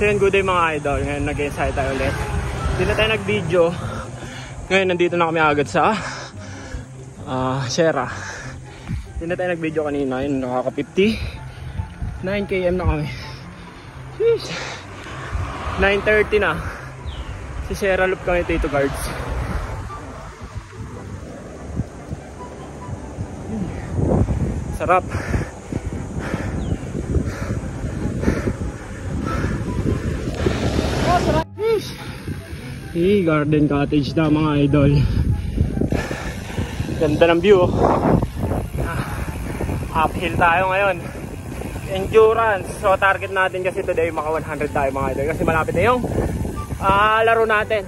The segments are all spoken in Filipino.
So yun, good day mga idol. Ngayon nag-ensayo tayo ulit. Hindi na tayo nag-video. Ngayon nandito na kami agad sa Sierra. Hindi na tayo nag-video kanina. Yun, nakaka-50. 9 km na kami. Jeez. 9:30 na. Si Sierra Loop kami, Tito Guards. Sarap. Garden cottage na mga idol. Ganda ng view. Uphill tayo ngayon. Endurance. So target natin kasi today maka 100 tayo mga idol. Kasi malapit na yung laro natin.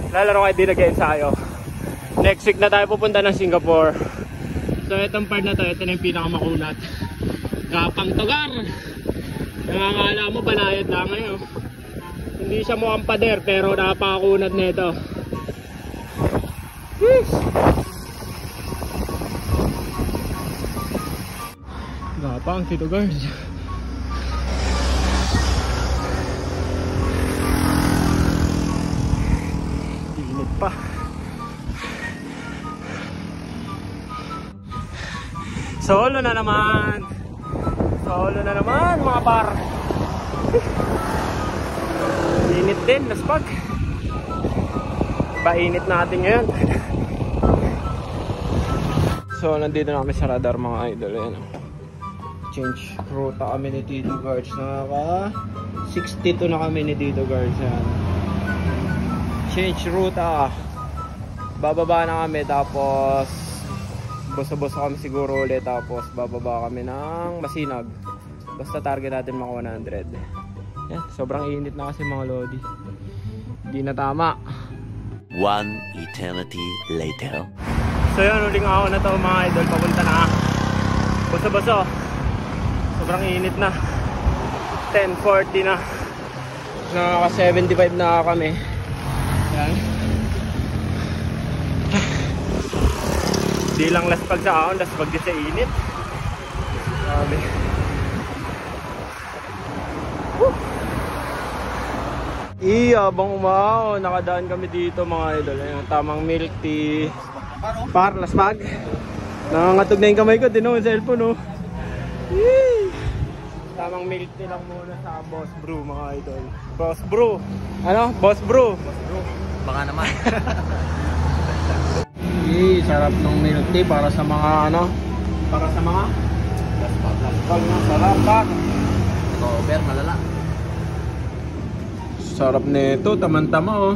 Lalaro kayo din nag-ensayo. Next week na tayo pupunta ng Singapore. So itong part na to, ito na yung pinakamakunat. Kapang Tugar. Nakakala mo banayad lang ngayon. Hindi siya mukhang pader pero napakakunat nito. Gapang Tito Guards. Init pa. Solo na naman. Solo na naman mga par. Init din, naspag. Painit natin ngayon. So nandito na kami sa radar mga idol. Ayan. Change ruta kami ni Tito Guards. Nakaka 62 na kami ni Tito Guards. Ayan. Change ruta. Bababa na kami tapos bosa-bosa kami siguro ulit. Tapos bababa kami ng Masinag. Basta target natin mga 100. Yan, sobrang init na kasi mga lodi. Hindi na tama. One eternity later. So yun, uling ako na to mga idol. Papunta na boso-boso. Sobrang init na. 10:40 na. Nakaka 75 na kami. Yan. Di lang laspag sa ahon, laspag din sa init. Grabe. Habang umao, nakadaan kami dito mga idol. Ayan, tamang milk tea. Par, laspag. Nangangatog na yung kamay ko, din yung cellphone, oh. Tamang milk tea lang muna sa Boss Brew mga idol. Boss Brew. Ano? Boss Brew. Boss Brew. Baka naman. Sarap ng milk tea para sa mga ano? Para sa mga laspag na sarap pa. Over, malala. Sarap nito, tamang-tama oh.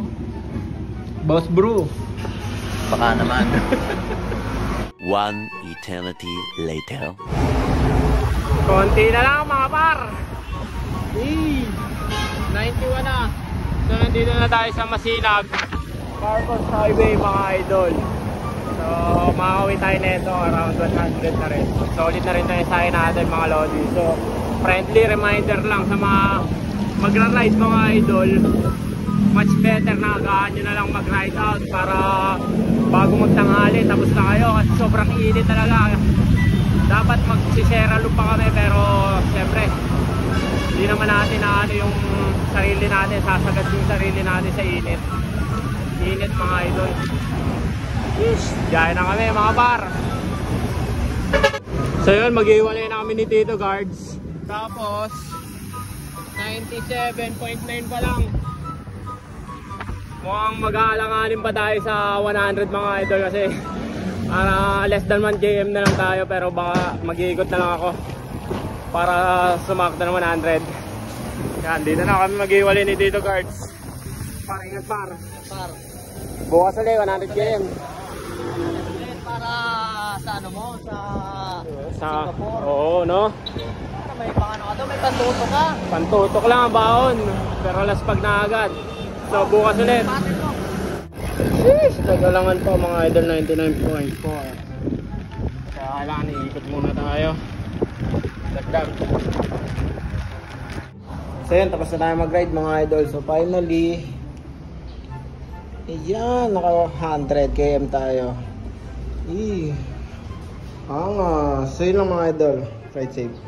Boss Brew. Baka naman. One eternity later. Konti na lang mga par. 91 na. So nandito na tayo sa Masinag Marcos Highway mga idol. So makakawin tayo nito around 100 na rin. Solid na rin tayo sa akin natin mga lodi. So friendly reminder lang sa mga magra-ride mga idol, much better na agahan nyo na lang mag-ride out para bago magtanghali tapos na kayo kasi sobrang init talaga. Dapat mag-Sierra Loop pa kami pero syempre hindi naman natin na ano yung sarili natin, sasagad yung sarili natin sa init. Init mga idol. Diyan na kami mga par. So yun, mag-iwalay na kami ni Tito Guards. Tapos 97.9 pa lang. Mukhang mag-aalanganin pa tayo sa 100 mga idol kasi less than 1 km na lang tayo pero baka mag-iikot na lang ako para sumakto ng 100. Yan, dito na kami mag-iwalay ni Tito Guards. Ingat par. Bukas ulit 100 km. Para sa ano mo? Sa Singapore. Oo, no? May pang ano ka doon? May pantutok ka? Pantutok lang ang baon. Pero laspag na agad. So bukas ulit. Sheesh! Kagalangan pa mga idol 99.4. Kaya kailangan iikot muna tayo. Dagdag. So yun, tapos na tayo mag-ride mga idol. So finally, ayan, naka 100 km tayo. So yun lang mga idol. Ride safe.